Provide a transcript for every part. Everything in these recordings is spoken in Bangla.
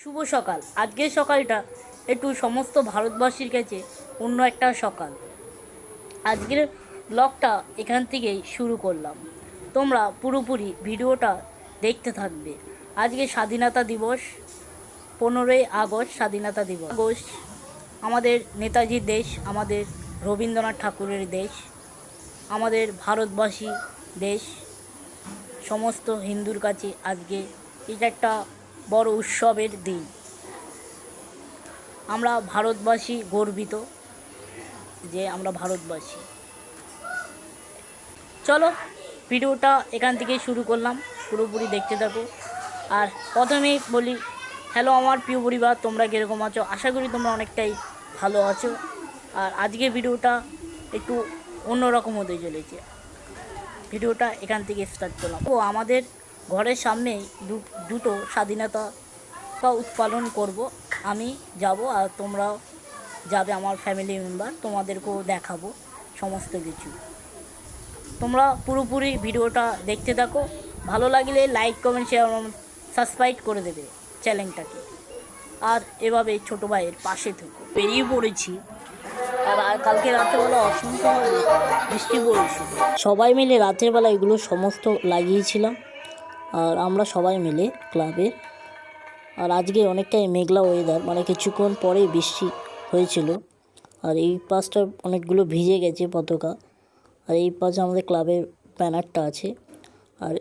শুভ সকাল। আজকের সকালটা একটু সমস্ত ভারতবাসীর কাছে অন্য একটা সকাল। আজকের ব্লগটা এখান থেকেই শুরু করলাম। তোমরা পুরোপুরি ভিডিওটা দেখতে থাকবে। আজকে স্বাধীনতা দিবস, 15ই আগস্ট স্বাধীনতা দিবস। আগস্ট আমাদের নেতাজির দেশ, আমাদের রবীন্দ্রনাথ ঠাকুরের দেশ, আমাদের ভারতবাসী দেশ। সমস্ত হিন্দুর কাছে আজকে এটা একটা বড় উৎসবের দিন। আমরা ভারতবাসী গর্বিত যে আমরা ভারতবাসী। চলো ভিডিওটা এখান থেকে শুরু করলাম, পুরোপুরি দেখতে থাকো। আর প্রথমেই বলি, হ্যালো আমার প্রিয় পরিবার, তোমরা কীরকম আছো? আশা করি তোমরা অনেকটাই ভালো আছো। আর আজকে ভিডিওটা একটু অন্যরকম হতে চলেছে। ভিডিওটা এখান থেকে স্টার্ট করলাম। ও আমাদের ঘরের সামনেই দুটো স্বাধীনতা উৎপাদন করব। আমি যাব আর তোমরাও যাবে, আমার ফ্যামিলি মেম্বার, তোমাদেরকেও দেখাবো সমস্ত কিছু। তোমরা পুরোপুরি ভিডিওটা দেখতে থাকো। ভালো লাগলে লাইক, কমেন্ট, শেয়ার, সাবস্ক্রাইব করে দেবে চ্যানেলটাকে। আর এভাবে ছোটো ভাইয়ের পাশে থেকো। বেরিয়ে পড়েছি। আর কালকে রাত্রেবেলা অসংখ্য বৃষ্টি পড়েছিল। সবাই মিলে রাতের বেলা এগুলো সমস্ত লাগিয়েছিলাম, আর আমরা সবাই মিলে ক্লাবের। আর আজকে অনেকটাই মেঘলা ওয়েদার, মানে কিছুক্ষণ পরেই বৃষ্টি হয়েছিল। আর এই পাশটা অনেকগুলো ভিজে গেছে পতাকা। আর এই পাশে আমাদের ক্লাবের ব্যানারটা আছে। আর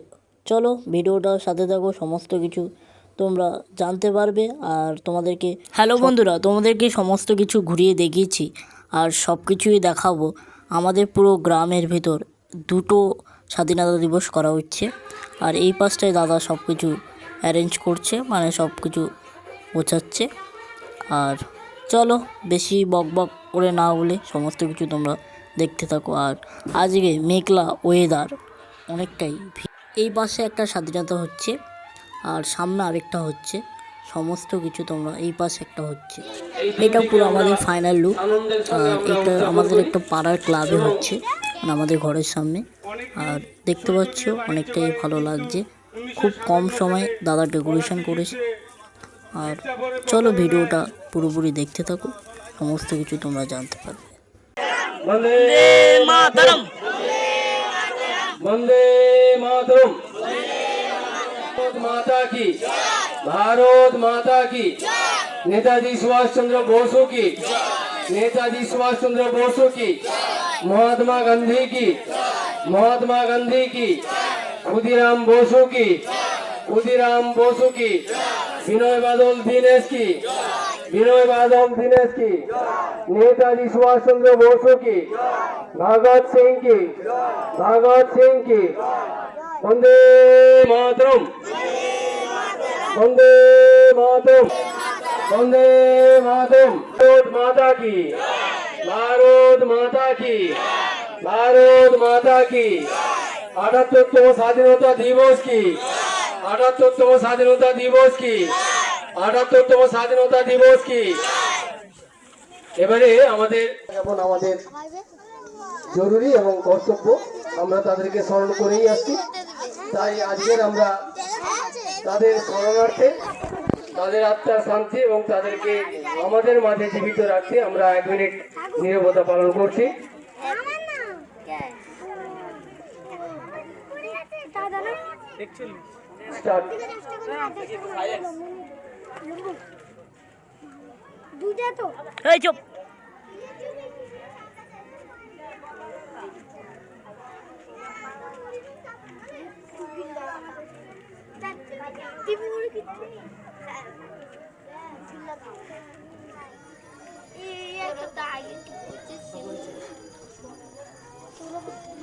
চলো ভিডিওটার সাথে থাকো, সমস্ত কিছু তোমরা জানতে পারবে। আর তোমাদেরকে হ্যালো বন্ধুরা, তোমাদেরকে সমস্ত কিছু ঘুরিয়ে দেখিয়েছি আর সব কিছুই দেখাবো। আমাদের পুরো গ্রামের ভিতর দুটো স্বাধীনতা দিবস করা হচ্ছে। আর এই পাশটায় দাদা সব কিছু অ্যারেঞ্জ করছে, মানে সব কিছু গোছাচ্ছে। আর চলো বেশি বক করে না বলে সমস্ত কিছু তোমরা দেখতে থাকো। আর আজকে মেঘলা ওয়েদার, অনেকটাই এই পাশে একটা স্বাধীনতা হচ্ছে আর সামনে আরেকটা হচ্ছে। সমস্ত কিছু তোমরা এই পাশে একটা হচ্ছে। এটা পুরো আমাদের ফাইনাল লুক। আর এটা আমাদের একটা পাড়ার ক্লাবে হচ্ছে, মানে আমাদের ঘরের সামনে। আর দেখতে পাচ্ছ অনেকটাই ভালো লাগছে। খুব কম সময়ে দাদা ডেকোরেশন করেছে। আর চলো ভিডিওটা পুরোপুরি দেখতে থাকো, সমস্ত কিছু তোমরা জানতে পারবে। বন্দে মাতরম, বন্দে মাতরম, ভারত মাতা কি, ভারত মাতা কি, নেতাজি সুভাষ চন্দ্র বসু কি, নেতাজি সুভাষ চন্দ্র বসু কি, महात्मा गांधी की, महात्मा गांधी की, खुदीराम बोसु की, खुदीराम बोसु की, विनय बादल दीनेश की, विनय बादल दीनेश की, नेताजी सुभाष चंद्र बोसु की, भगत सिंह की, भगत सिंह की। वंदे मातरम, वंदे मातरम, वंदे मातरम। भारत माता की, भारत माता की, भारत माता की। 78তম স্বাধীনতা দিবস की, 78তম স্বাধীনতা দিবস की, 78তম স্বাধীনতা দিবস की। এবারে আমাদের এখন আমাদের জরুরি এবং কর্তব্য, আমরা তাদেরকে স্মরণ করেই আসছি। তাই আজকের আমরা তাদের স্মরণার্থে, তাদের আত্মার শান্তি এবং তাদেরকে আমাদের মাঝে জীবিত রাখতে আমরা 1 মিনিট নীরবতা পালন করছি।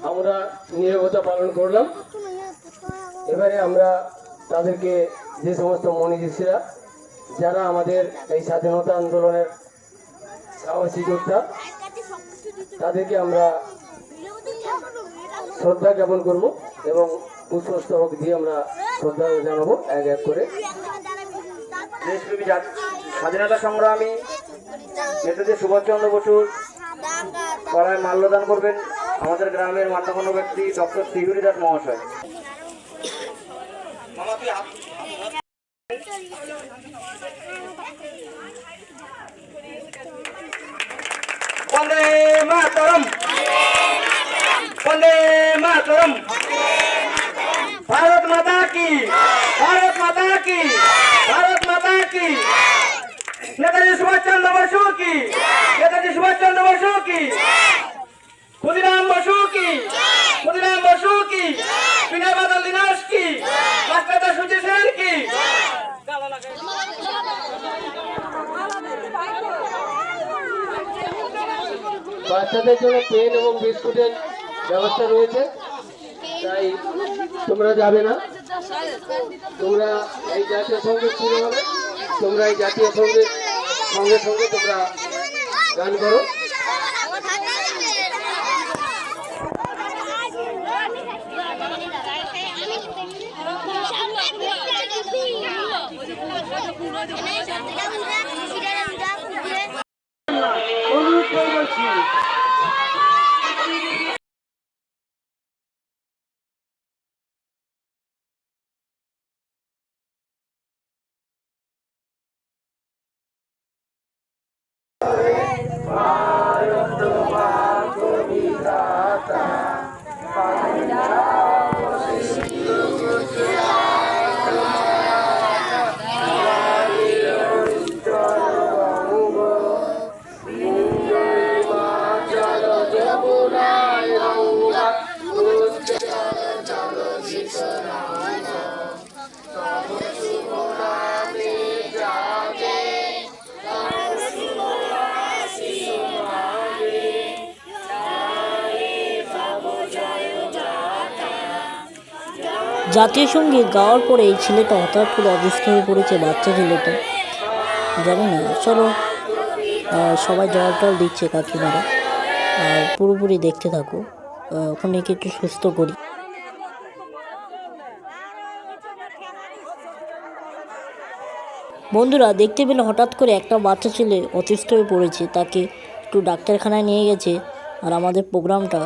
আমরা নীরবতা পালন করলাম। এবারে আমরা তাদেরকে, যে সমস্ত মনীষীরা যারা আমাদের এই স্বাধীনতা আন্দোলনের সাহসী যোদ্ধা, তাদেরকে আমরা শ্রদ্ধা জ্ঞাপন করব এবং পুষ্পস্তবক দিয়ে আমরা শ্রদ্ধা জানাবো এক এক করে। দেশব্যাপী স্বাধীনতা সংগ্রামী নেতাজি সুভাষচন্দ্র বসুর গলায় মাল্যদান করবেন আমাদের গ্রামের মান্যগণ্য ব্যক্তি ডক্টর শ্রীহরি দাস মহাশয়। वंदे मातरम, वंदे मातरम। भारत माता की, भारत माता की, भारत माता की। नेताजी सुभाष चंद्र बसु की, नेताजी सुभाष चंद्र बसु की, खुदीराम बसु की, खुदीराम बसु की, विनय बादल दिनेश की, मास्टर सुजी सेन की। বাচ্চাদের জন্য পেন এবং বিস্কুটের ব্যবস্থা রয়েছে, তাই তোমরা যাবে না। তোমরা এই জাতীয় সঙ্গীত শুরু হবে, তোমরা এই জাতীয় সঙ্গীত সঙ্গে সঙ্গে তোমরা গান করো। জাতীয় সঙ্গীত গাওয়ার পরে এই ছেলেটা হঠাৎ করে অসুস্থ হয়ে পড়েছে, বাচ্চা ছেলেটা, জানি না। চলো সবাই জল টল দিচ্ছে কাকিমারা, আর পুরোপুরি দেখতে থাকো। ওখানে একটু সুস্থ করি। বন্ধুরা দেখতে পেলে হঠাৎ করে একটা বাচ্চা ছেলে অসুস্থ হয়ে পড়েছে, তাকে একটু ডাক্তারখানায় নিয়ে গেছে। আর আমাদের প্রোগ্রামটা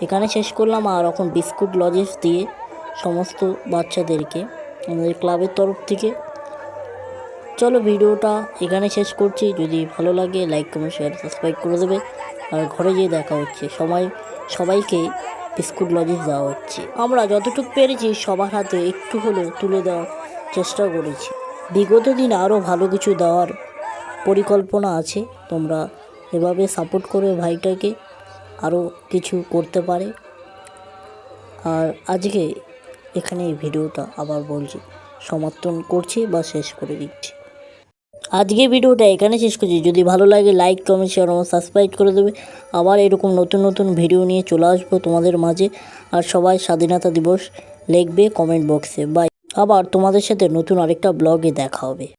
এখানে শেষ করলাম। আর এখন বিস্কুট লজেন্স দিয়ে সমস্ত বাচ্চাদেরকে আমাদের ক্লাবের তরফ থেকে। চলো ভিডিওটা এখানে শেষ করছি। যদি ভালো লাগে লাইক কমেন্ট শেয়ার সাবস্ক্রাইব করে দেবে। আর ঘরে গিয়ে দেখা হচ্ছে, সবাইকে বিস্কুট লজেন্স দেওয়া হচ্ছে। আমরা যতটুকু পেরেছি সবার হাতে একটু হলেও তুলে দেওয়ার চেষ্টা করেছি। বিগত দিন আরও ভালো কিছু দেওয়ার পরিকল্পনা আছে। তোমরা এভাবে সাপোর্ট করবে ভাইটাকে, আরও কিছু করতে পারে। আর আজকে এখানে এই ভিডিওটা আবার বলছি সমাপ্তন করছি বা শেষ করে দিচ্ছি। আজকে ভিডিওটা এখানে শেষ করছি। যদি ভালো লাগে লাইক কমেন্ট শেয়ার এবং সাবস্ক্রাইব করে দেবে। আবার এরকম নতুন নতুন ভিডিও নিয়ে চলে আসবো তোমাদের মাঝে। আর সবাই স্বাধীনতা দিবস লিখবে কমেন্ট বক্সে। বাই। আবার তোমাদের সাথে নতুন আরেকটা ব্লগে দেখা হবে।